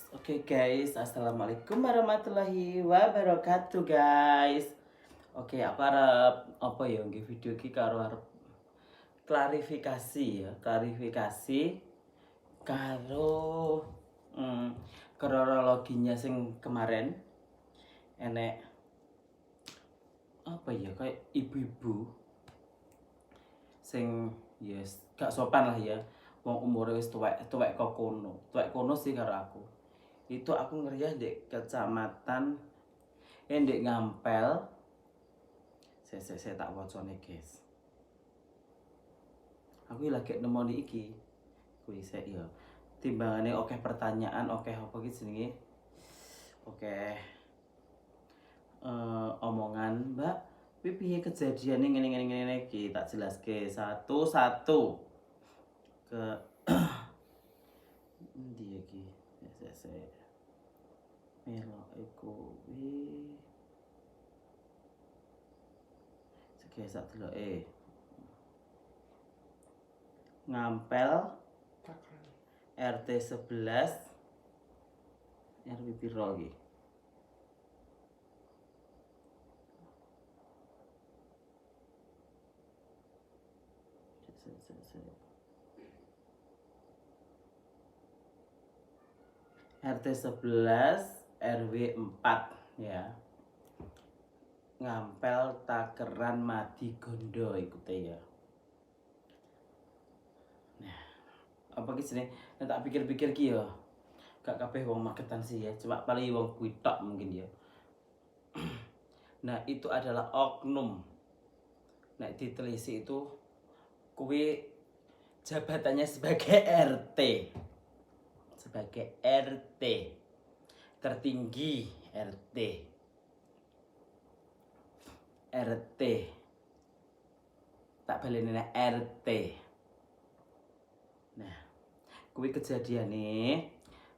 Oke guys, assalamualaikum warahmatullahi wabarakatuh guys. Oke, aku harap apa ya nggih video iki karo arep klarifikasi ya, klarifikasi karo hmm, kronologinya sing kemarin enek apa ya kayak ibu-ibu sing yes gak sopan lah ya. Wong umure wis tuwek kok kono. Tuwek kono sih karo aku. Itu aku ngeriah di kecamatan Ndek Ngampel. Saya tak wacane guys. Aku lagi nemoni iki. Kuwi sik ya. Timbangane oke pertanyaan, oke apa iki jenenge? Oke omongan, Mbak. Kuwi piye kejadiane ngene iki? Tak jelaske satu-satu. Ke endi iki? Sik. Melok iku kuwi. Sik sak deloke. Ngampel RT 11 RW piro iki? RT 11 RW 4 ya. Ngampel Takeran Madigondo ikute ya. Nah, apa ki jenenge? Nek tak pikir-pikir ki ya. Gak kabeh wong magetan sih ya, cuma paling wong kuwi tok mungkin ya. Nah, itu adalah oknum. Nek ditelisik itu kuwi jabatannya sebagai RT. Sebagai RT. Tertinggi RT. RT. Tak baleni RT. Nah, kuwi kejadiane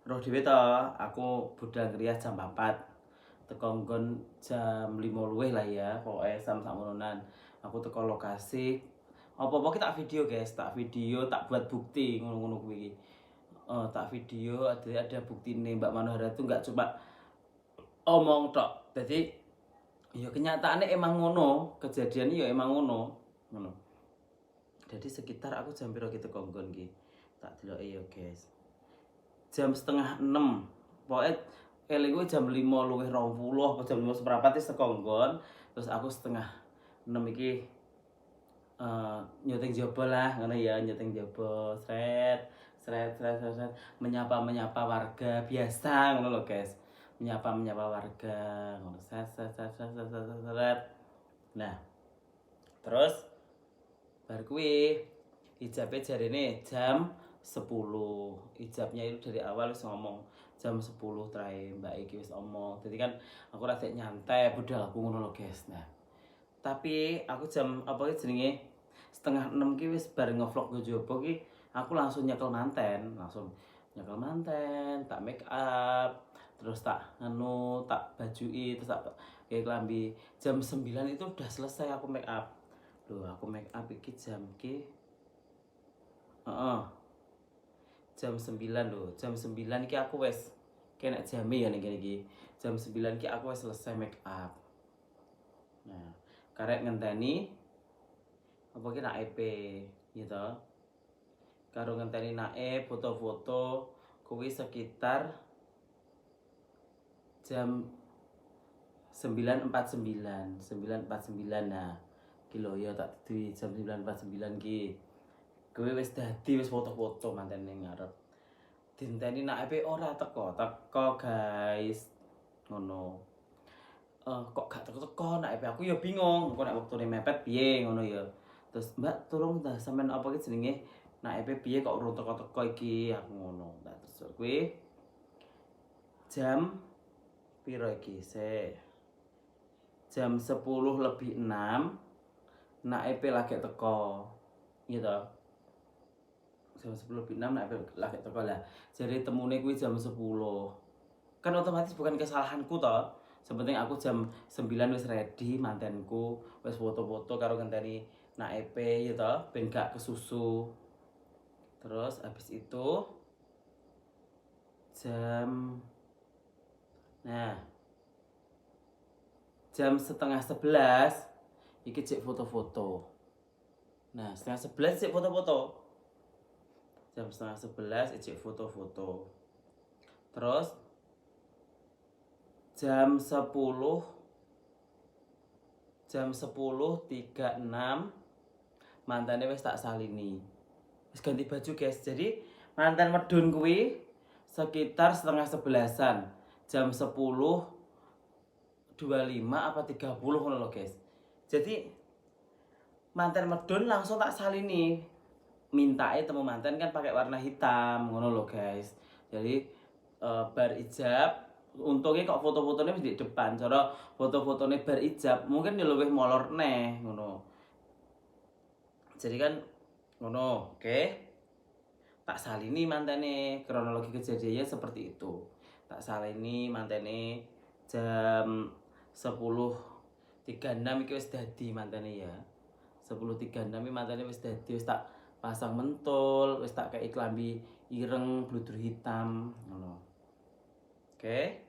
roh dhewe to, aku budal ngriah jam 4. Teko nggon jam 5 luwih lah ya, pokoke sakmononan. Aku teko lokasi. Apa-apa ki tak video, guys, tak video, tak buat bukti ngono-ngono kuwi. Tak video ada bukti nih Mbak Manohara itu nggak cuma omong tok. Jadi ya kenyataannya emang ngono, kejadiannya ya emang ngono. Jadi sekitar aku jam piro gitu kongkon ki. Tak deloke ya guys. Jam setengah 6. Pokoknya eling gue jam 5 luwih 20 apa jam 5 seperempat wis teko nggon. Terus aku setengah 6 iki nyuting jobo lah ngono ya, nyuting jobo sret menyapa warga biasa ngono lho guys. Menyapa warga ngono sret. Nah, terus bar kuwi ijabnya jarine jam 10. Ijabnya itu dari awal wis ngomong jam 10 terakhir Mbak iki wis omong. Jadi kan aku rada nyantai budal aku ngono lho guys. Nah, tapi aku jam apa jenenge setengah 6 ki wis bareng ngevlog go jobo ki aku langsung nyekel manten, tak make up, terus tak tak bajui, terus tak kayak kelambi. Jam 9 itu udah selesai aku make up. Loh, aku make up iki jam ki jam 9 loh. Jam 9 ki aku wis kena jame ya ning kene iki. Jam 9 ki aku wis selesai make up. Nah, karek ngenteni apa ki nak EP gitu. Karo ngenteni nae foto-foto kuwi sekitar jam 9.49 nah kilo ya tak di jam 9.49 ki kuwi wis dadi wis foto-foto manten ning ngarep dinteni nak EP ora teko guys ngono. Kok gak teko nak EP aku ya bingung kok nek wektune mepet piye ngono ya. Terus Mbak tolong dah sampean apa ki jenenge nak EP piye kok urung teko iki aku ngono. Nah terus kuwi jam piro iki jam 10:06 nak EP lagi teko gitu. Jam 10:06 nak EP lagi teko lah. Jadi temune kuwi jam 10. Kan otomatis bukan kesalahanku toh. Sepenting aku jam 9 wis ready mantenku, wis foto-foto karo ngenteni nak EP ya toh ben gak kesusu. Terus habis itu jam nah jam setengah 11 iki cek foto-foto. Nah, setengah 11 cek foto-foto. Jam setengah 11 cek foto-foto. Terus jam 10:36 mantane wis tak salini. Wis ganti baju, guys. Jadi mantan medun kuwi sekitar setengah 11-an. Jam 10:25 apa 30 ngono lho, guys. Jadi mantan medun langsung tak salini. Mintae temu mantan kan pakai warna hitam ngono lho, guys. Jadi bar ijab untungnya kok foto-fotonya di depan. Cara foto-fotonya bar ijab mungkin ya luwih molor neh ngono. Jadi kan ngono, oke. Tak salini mantane, kronologi kejadiannya seperti itu. Tak salini mantane jam 10:36 iki wis dadi mantane ya. 10:36 iki mantane wis dadi, wis tak pasang mentol, wis tak kei klambi ireng bludur hitam ngono. Oke.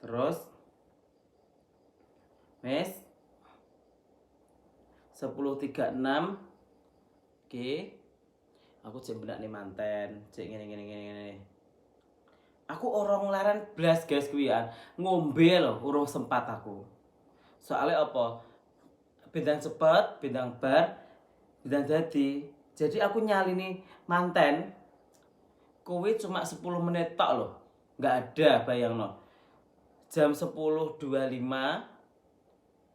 Terus wis 10:36 oke. Aku cek benakne manten, cek ngene. Aku orang ngelaran blas, guys, kuwi ya. Ngombe lho, urung sempat aku. Soalnya apa? Bintang cepet, bintang bar, bintang dadi. Jadi aku nyalini manten kuwi cuma 10 menit tok lho. Enggak ada, bayangno. Jam 10:25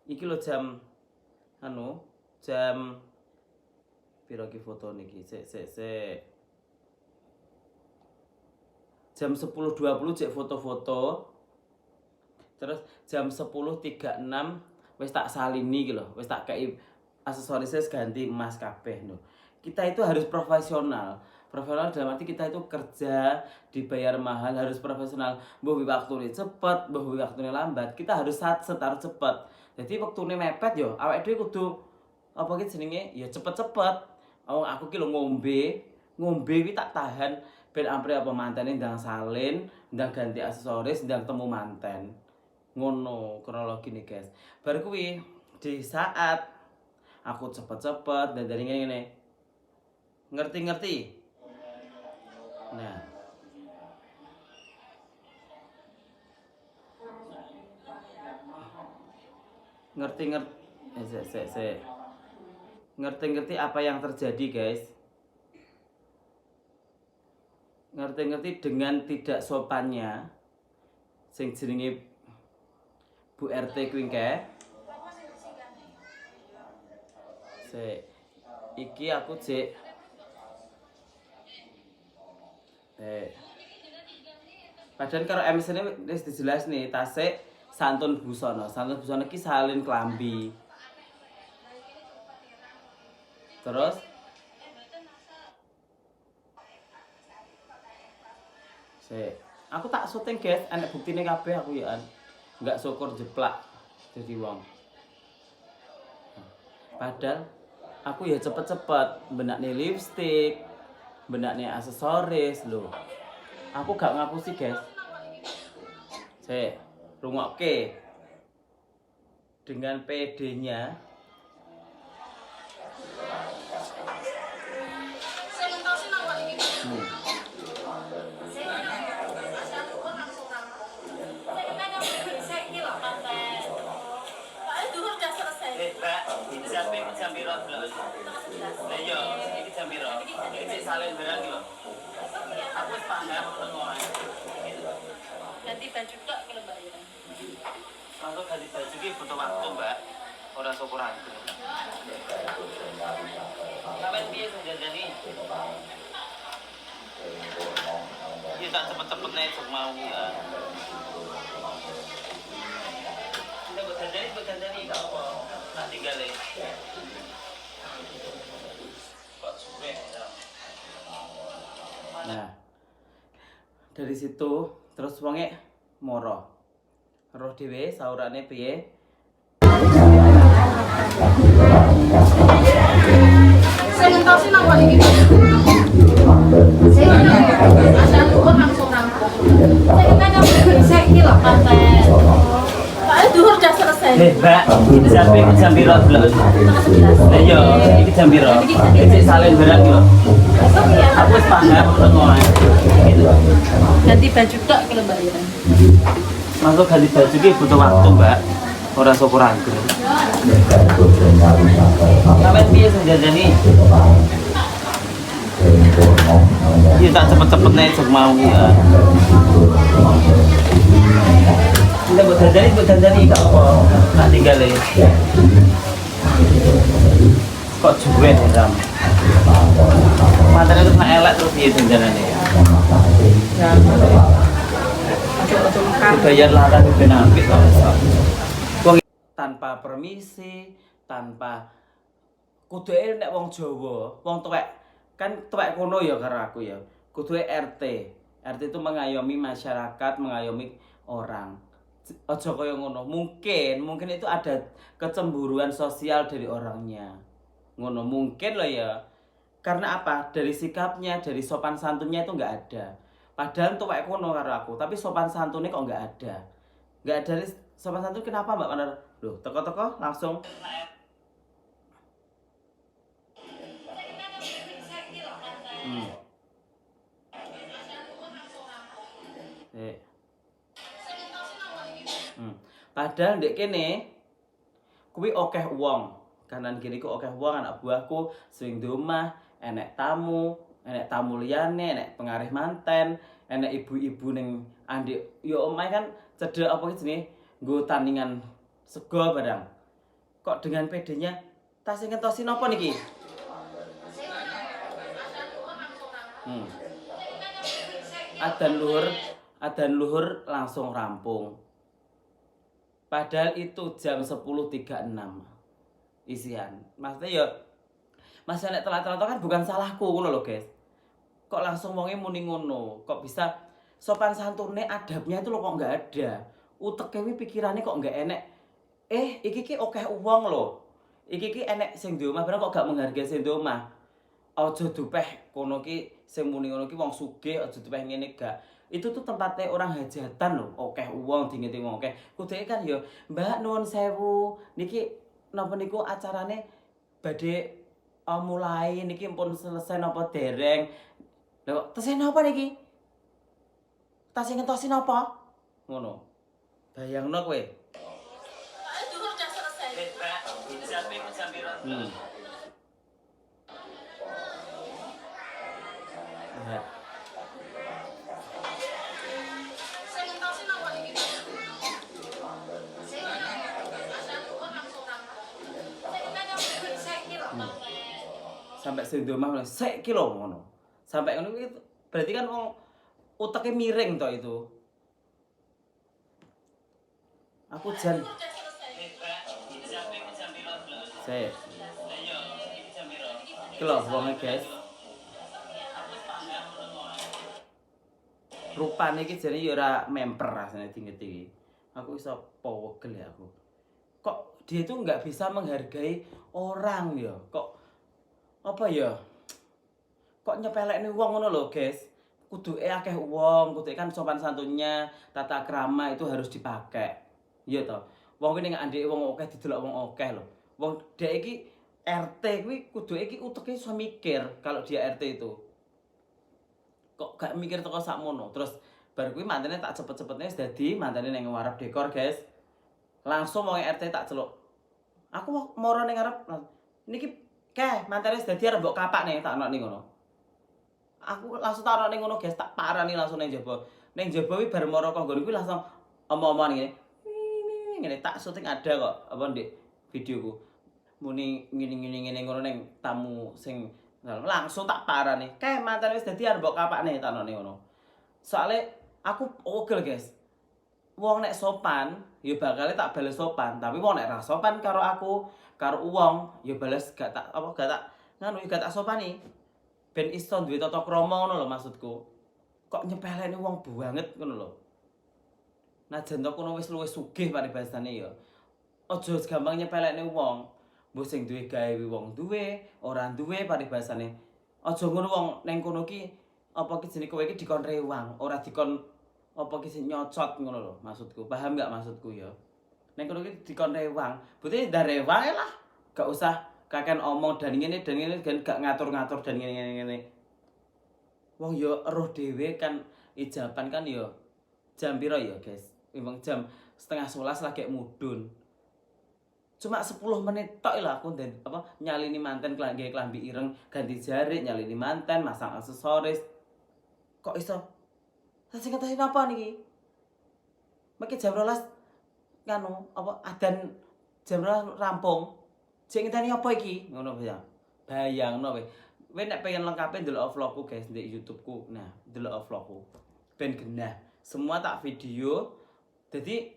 iki lho jam jam piro ki foto niki? Jam 10:20 cek foto-foto. Terus jam 10:36 wis tak salini iki lho, wis tak kei aksesorisnya ganti emas kabeh lho. Kita itu harus profesional. Profesional dalam arti kita itu kerja, dibayar mahal, harus profesional. Mbah waktune cepet, mbah waktune lambat, kita harus harus cepet. Jadi waktune mepet yo, awake dhewe kudu apa ki jenenge? Ya cepet-cepet. Aku ki lho ngombe kuwi tak tahan ben ampre apa mantene ndang salin, ndang ganti aksesoris, ndang temu manten. Ngono kronologi nih, guys. Bar kuwi di saat aku cepet-cepet dan dari ngene. Ngerti? Nah. Ngerti apa yang terjadi, guys. Ngerti dengan tidak sopannya sing jenenge Bu RT kuwi kae. Iki aku cek padahal karo MS ini wis dijelas nih, tasik santun busana. Santun busana iki salin klambi. Terus aku tak syuting, guys, enek buktine kabeh aku ya. Enggak syukur jeplak jadi wong. Padahal aku ya cepet-cepet benakne lipstick, benakne aksesoris lho. Aku gak ngapusi, guys. Rungokke. Dengan PD-nya jam piro lho? Lah iya, iki jam piro? Iki salin barang iki lho. Aku wis paham ngono ae. Ganti baju tok ki lho, Mbak ya. Langsung ganti baju ki butuh waktu, Mbak. Ora syukuran. Sampeyan piye senjatane? Iya tak cepet-cepet nek sok mau ya. Kita bergandani gak apa. Tak tinggal ya. Nah, dari situ terus wonge moro. Roh dhewe saurane piye? Saya ngentosin apa iki? Saya asal luar langsung nang Saya iki lho konten. Soalnya duhur udah selesai. Mbak, jam piro delok? Lah iya, iki jam piro? Iki salin barang iki lho. Aku wis paham ngono ae. Gitu. Ganti baju tok ki lho Mbak Ira. Masuk ganti baju ki butuh waktu, Mbak. Ora sok angger. Sampeyan piye sing jajani? Iya tak cepet-cepet nek jek mau ya. Kita buat dandani gak apa, tak tinggal ya. Kok juwet ya Ram? Matanya tuh kena elek terus dia dandanannya ya. Bayar larang itu nampit tanpa permisi, tanpa kudu nek wong Jawa, wong tuwek kan tuwek kono ya karo aku ya. Kudu RT. RT itu mengayomi masyarakat, mengayomi orang. Ojo kaya ngono. Mungkin itu ada kecemburuan sosial dari orangnya. Ngono mungkin loh ya. Karena apa? Dari sikapnya, dari sopan santunnya itu nggak ada. Padahal tuwek kono karo aku, tapi sopan santunnya kok nggak ada. Nggak ada sopan santun kenapa Mbak Manar? Loh, teko-teko langsung Padahal ndek kene kuwi akeh wong. Kanan kiri ku akeh wong anak buahku sing di omah, enek tamu liyane, enek pengarih manten, enek ibu-ibu ning andik yo omahe kan cedhek apa iki jenenge nggo tandingan sego barang. Kok dengan pedenya tas sing ngentosi napa niki? Adzan luhur langsung rampung. Padahal itu jam 10.36 isian. Maksudnya ya masih nek telat-telat kan bukan salahku ngono lho, guys. Kok langsung wonge muni ngono? Kok bisa sopan santune adabnya itu lho kok enggak ada. Uteke wi pikirane kok enggak enek. Iki ki akeh uang lho. Iki ki enek sing di omah barang kok gak menghargai sing di omah. Aja dupeh kono ki sing muni ngono ki wong sugih, aja dupeh ngene gak. Itu tuh tempatnya orang hajatan loh, akeh uang dingeti wong akeh. Kudune kan ya, Mbak nuwun sewu, niki napa niku acarane badhe mulai niki pun selesai napa dereng. Lha tesih napa niki? Tas ngentosi napa? Ngono. Bayangno kowe. Duhur udah selesai. Mbak, jam piro? Sampai sing di omah sik ki lho ngono. Sampai ngono iki berarti kan wong uteke miring to itu. Aku jan Sik. Iki lho wonge guys. Rupane iki jane ya ora memper rasane dingeti iki. Aku iso powegel ya aku. Kok dia itu nggak bisa menghargai orang ya? Kok apa ya? Kok nyepelekne wong ngono lho, guys. Kuduke akeh wong, kuduke kan sopan santunnya, tata krama itu harus dipakai. Iya toh. Wong kuwi ning andike wong akeh didelok wong akeh lho. Wong dhek iki RT kuwi kuduke iki uteke iso mikir kalau dia RT itu. Kok gak mikir teko sakmono. Terus bar kuwi mantene tak cepet-cepetne wis dadi mantene ning ngarep dekor, guys. Langsung wong RT tak celuk. Aku moro ning ngarep niki mantene wis dadi arep mbok kapak nih tak ono ning ngono. Aku langsung tak ono ning ngono, guys, tak parani langsung ning jaba. Ning jaba kuwi bar moro kok nggon kuwi langsung omong-omong ngene. Ngene tak syuting ada kok apa ndek videoku. Muni ngene ngono ning tamu sing langsung tak parani. Mantene wis dadi arep mbok kapak nih tak ono ning ngono. Soale aku ogel, guys. Wong nek sopan, ya bakal tak bales sopan. Tapi wong nek ra sopan karo aku, karo wong, ya bales gak tak nganu gak tak sopani. Ben iso duwe tata krama ngono lho maksudku. Kok nyepeleni wong banget ngono lho. Najan to kono wis luwih sugih paribasane ya. Aja gampang nyepelekne wong. Mbok sing duwe gawe wong duwe, ora duwe paribasane. Aja ngono wong ning kono ki apa ki jenenge kowe iki dikon rewang, ora dikon apa ki sing nyocot ngono lho maksudku. Paham gak maksudku ya? Nek kono ki dikon rewang. Berarti ndak rewang lah. Gak usah kaken omong dan ngene kan gak ngatur-ngatur dan ngene. Wong ya roh dhewe kan ijaban kan ya jam piro ya, guys? Memang jam setengah 11 lagi mudun. Cuma 10 menit tok lah aku nyalini manten klambi ireng, ganti jari, nyalini manten, masang aksesoris. Kok iso? Sing ngetahin apa niki? Meki jam 12 nganu adan jam 12 rampung. Sing ngenteni apa iki? Ngono ya. Bayangno kowe. Kowe nek pengen lengkape ndelok vlogku guys di YouTube-ku. Nah, ndelok vlogku. Ben genah. Semua tak video. Jadi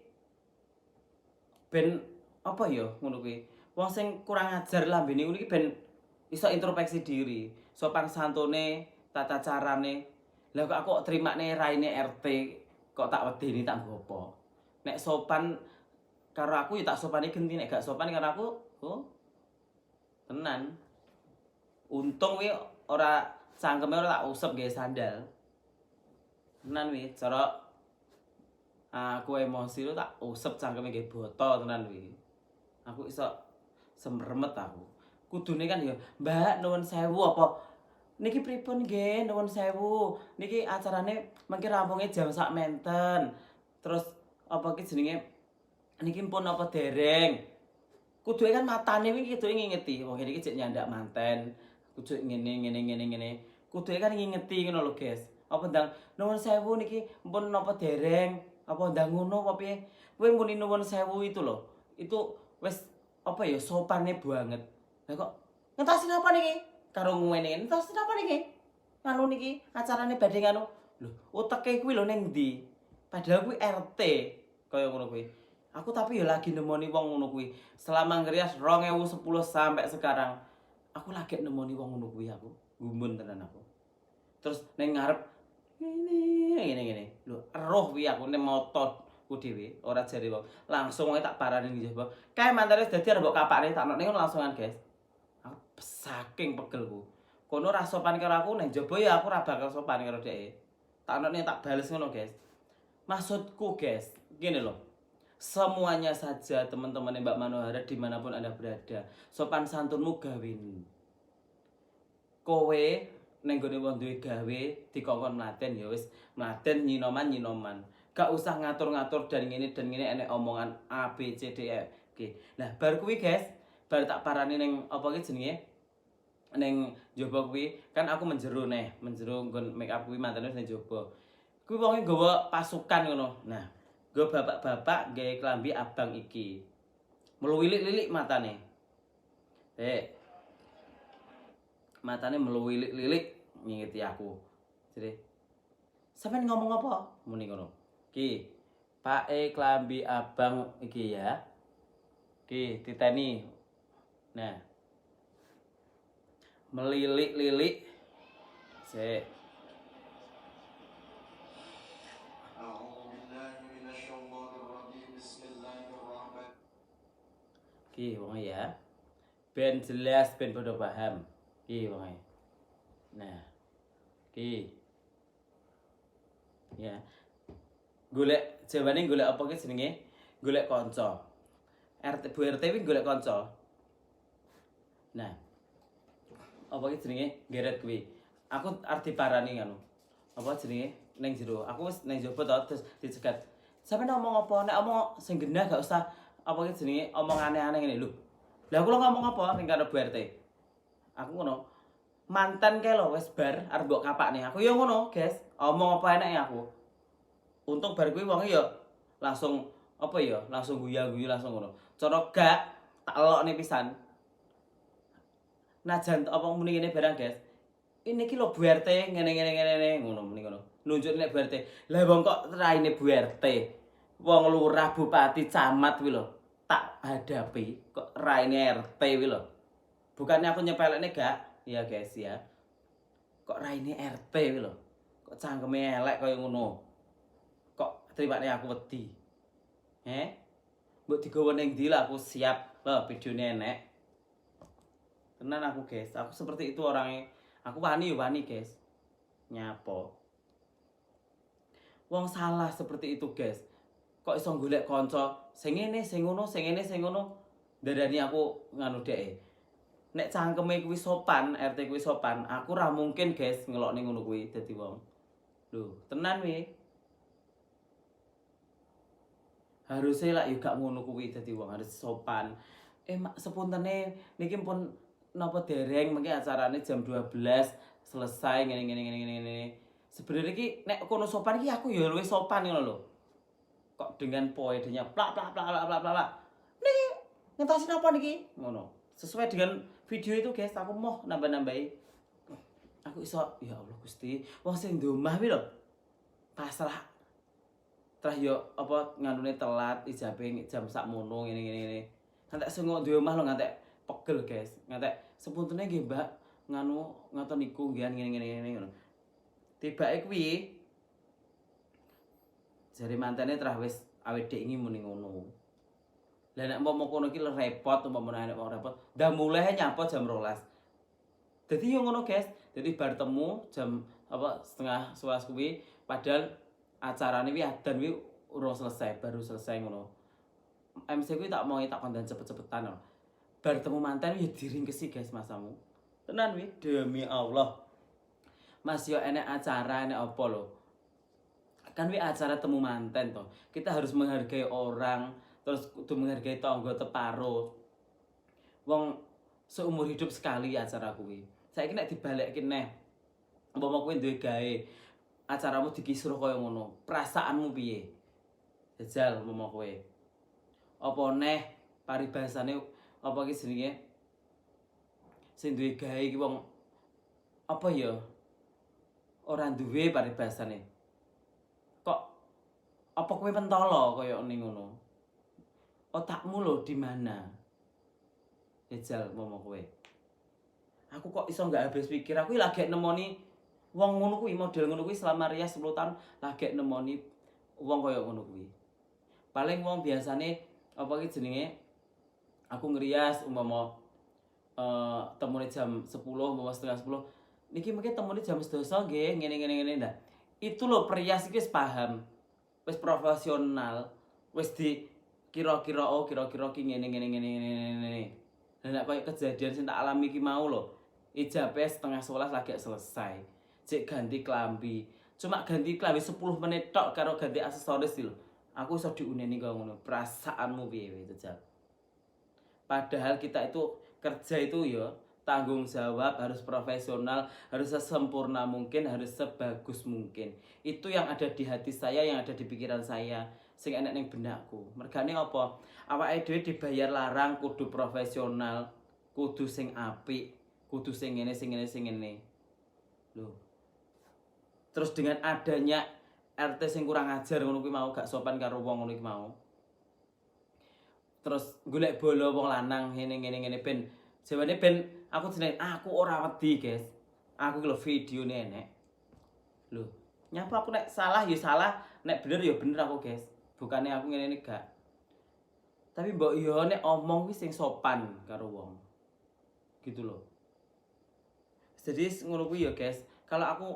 ben apa ya ngono kuwi. Wong sing kurang ajar lambene ngono iki ben iso introspeksi diri. Sopan santune, tata carane. Lah kok aku trimane raine RT kok tak wedeni tak nggo apa. Nek sopan karo aku ya tak sopane genti, nek gak sopan karo aku, tenan. Untung wi ora cangkeme ora tak usep nggae sandal. Tenan wi, cara aku emosi lu tak usep cangkeme nggae botol tenan wi. Aku iso semremet aku. Kudune kan ya, Mbak nuwun sewu apa niki pripun nggih nuwun sewu. Niki acarane mengki rampunge jam sak menten. Terus apa ki jenenge niki pun apa dereng. Kuduke kan matane kuwi kudu ngingeti. Wong iki cek nyandak manten. Kudu ngene. Kuduke kan ngingeti ngono lho, guys. Apa ndang nuwun sewu niki pun napa dereng? Apa ndang ngono apa piye? Kowe muni nuwun sewu itu lho. Itu wis apa ya sopane banget. Lah kok ngentasin apa niki? Karo ngene ngentasin apa niki? Nganu niki acarane badhe nganu. Lho, uteke kuwi lho ning ndi? Padahal kuwi RT kaya ngono kuwi. Aku tapi ya lagi nemoni wong ngono kuwi. Selama ngerias 2010 sampai sekarang. Aku lagi nemoni wong ngono kuwi aku. Gumun tenan aku. Terus ning ngarep ngene. Lho, eruh kuwi aku nek motot ku dhewe ora jare wong. Langsung wae tak parani ning jaba. Kae mantene dadi arep mbok kapakne tak nek ngono langsungan, guys. Aku saking pegelku. Kono ra sopan karo aku ning jaba ya aku ora bakal sopan karo dhek. Tak nek tak bales ngono, guys. Maksudku, guys, gini loh. Semuanya saja teman-teman Mbak Manohara dimanapun Anda berada. Sopan santunmu gawin. Kowe ning gone wong duwe gawe dikongkon mlaten ya wis mlaten nyinoman. Gak usah ngatur-ngatur dan ngene enek omongan A B C D E. Oke. Nah, bar kuwi guys, bar tak parani ning apa ki jenenge? Ning njaba kuwi kan aku menjero nggon make up kuwi mantene ning njaba. Kuwi wonge nggawa pasukan ngono. Nah, nggo bapak-bapak gawe klambi abang iki. Meluwilik-lilik matane. Matane meluwilik-lilik ngingeti aku. Jadi, sampean ngomong apa? Muni ngono. Ki, pake klambi abang iki ya. Ki, titeni. Nah. Melilik-lilik. Sik. Ki wonge ya. Ben jelas ben padha paham. Ki wonge. Nah. Ki. Ya. Golek jawane golek apa ki jenenge? Golek kanca. RT Bu RT kuwi golek kanca. Nah. Apa ki jenenge? Geret kuwi. Aku arep diparani ngono. Apa jenenge? Ning jero. Aku wis ning jaba to terus dicegat. Sampe ngomong apa? Nek omong sing genah gak usah apa ki jenenge omong aneh-aneh ngene lho. Lah aku ngomong apa ning karo Bu RT? Aku ngono. Mantan kae lho wis bar arep mbok kapakne. Aku ya ngono, guys. Omong apa enake aku. Untung bar kuwi wonge ya langsung apa ya? Langsung guyu-guyu langsung ngono. Cara gak tak elokne pisan. Najan apa muni ngene barang, guys. Ini ki lho Bu RT ngene ngono muni ngono. Nunjuk nek Bu RT. Lah wong kok raine Bu RT. Wong lurah, bupati, camat kuwi lho. Tak hadapi kok raine RT kuwi lho. Bukannya aku nyepelekne gak, ya guys ya. Kok raine RT kuwi lho. Kok cangkeme elek kaya ngono. Kok trimane aku wedi. Mbok digawa ning ndi lah aku siap. Lho videone enek. Tenan aku guys, aku seperti itu orangnya. Aku wani guys. Nyapo. Wong salah seperti itu, guys. Kok iso golek kanca sing ngene, sing ngono, sing ngene, sing ngono. Darani aku nganu dhek. Nek cangkeme kuwi sopan, RT kuwi sopan, aku ra mungkin, guys, ngelokne ngono kuwi dadi wong. Lho, tenan wi. Harusnya lah yo gak ngono kuwi dadi wong, harus sopan. Sepuntene niki pun napa dereng mengki acarane jam 12 selesai ngene. Sebenarnya ki nek kono sopan ki aku ya luwih sopan ngono lho. Kok dengan poedenya plak plak plak plak plak plak. Niki ngentasin apa niki? Ngono. Sesuai dengan video itu, guys, aku mau nambah-nambahi. Aku iso, ya Allah Gusti, wong sing ndomah wi lho. Pasrah terus yo apa nganune telat ijabe jam sakmono ngene. Ngantek sengok duwe omah lho ngantek pegel, guys. Ngantek sepuntene nggih, Mbak, nganu ngoten niku nggih ngene ngono. Tibake kuwi jare mantene terus wis awake dhek iki muni ngono. Lah nek mau kono iki repot umpamane nek repot, ndah mulai nyapa jam 12. Dadi yo ngono, guys. Dadi bar temu jam apa setengah 11 kuwi padahal acarane wi adan wi urung selesai, baru selesai ngono. MC kuwi tak kondan cepet-cepetan lho. Bar temu manten ya diringkesi, guys, masamu. Tenan wi, demi Allah. Mas yo enek acara enek apa lho. Kan wi acara temu manten toh. Kita harus menghargai orang, terus kudu menghargai tangga teparo. Wong seumur hidup sekali acara kuwi. Saiki nek dibalekke neh. Umpama kowe duwe gawe, acaramu dikisruh kaya ngono, perasaanmu piye? Jajal umpama kowe. Apa neh paribasane apa iki jenenge? Sing duwe gawe iki wong apa ya? Ora duwe paribasane. Kok apa kowe pentolo kaya ning ngono? Otakmu lho di mana? Jajal umpama kowe. Aku kok iso gak habis pikir, aku lagi nemoni wong ngono kuwi, model ngono kuwi selama rias 10 tahun lagi nemoni wong kaya ngono kuwi. Paling wong biasane apa iki jenenge aku ngrias umpama temune jam 10 umpama setengah 10. Niki mungkin temune jam 12 nggih, ngene. Nah, itu lho perias iki wis paham. Wis profesional, wis di kira-kira ki ngene. Lah nek koyo kejadian sing tak alami iki mau lho. Ijabe setengah 11 lagi selesai. Cek ganti klambi. Cuma ganti klambi 10 menit tok karo ganti aksesoris lho. Aku iso diuneni kaya ngono. Perasaanmu piye Jajal? Padahal kita itu kerja itu ya tanggung jawab, harus profesional, harus sesempurna mungkin, harus sebagus mungkin. Itu yang ada di hati saya, yang ada di pikiran saya, sing enek ning benakku. Mergane apa? Awake dhewe dibayar larang kudu profesional, kudu sing apik, kudu sing ngene. Loh. Terus dengan adanya RT sing kurang ajar ngono kuwi mau, gak sopan karo wong ngono iki mau. Terus golek bolo wong lanang ngene ben jawane ben aku jeneng aku ora wedi, guys. Aku ki lho videone enek. Lho, nyapa aku nek salah ya salah, nek bener ya bener aku, guys. Bukane aku ngene gak. Tapi mbok yo nek omong kuwi sing sopan karo wong. Gitu loh. Jadi ngono kuwi ya, guys. Kalau aku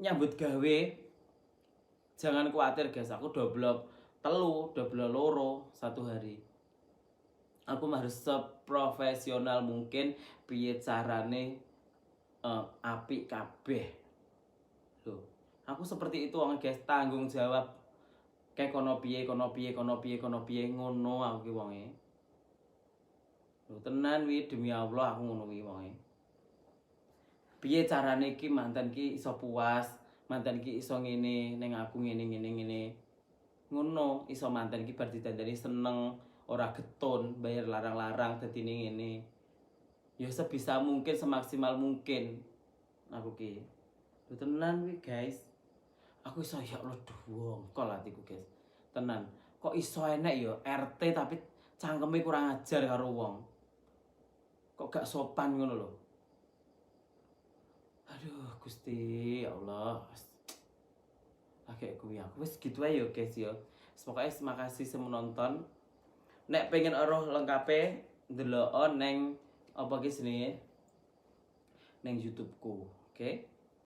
nyambut gawe jangan khawatir, guys. Aku double 2 hari. Aku harus seprofesional mungkin piye carane apik kabeh. Loh, aku seperti itu wong, guys, tanggung jawab. Kayak kono piye ngono aku ki wonge. Lho tenan wi demi Allah aku ngono wi wonge. Piye carane iki mantan ki iso puas, mantan ki iso ngene ning aku ngene. Ngono, iso mantan ki bar didandani seneng, ora getun, bayar larang-larang dadine ngene. Ya sebisa mungkin, semaksimal mungkin aku ki. Lho tenan wi, guys. Aku iso ya Allah dongkol atiku, guys. Tenan. Kok iso enek ya RT tapi cangkeme kurang ajar karo wong. Kok gak sopan ngono lho. Aduh, Gusti, ya Allah. Kayak kuwi aku wis gitu ae ya, guys ya. Pokoke makasih sing menonton. Nek pengen ora lengkape ndelok neng apa ki jenenge? Neng YouTube-ku, oke?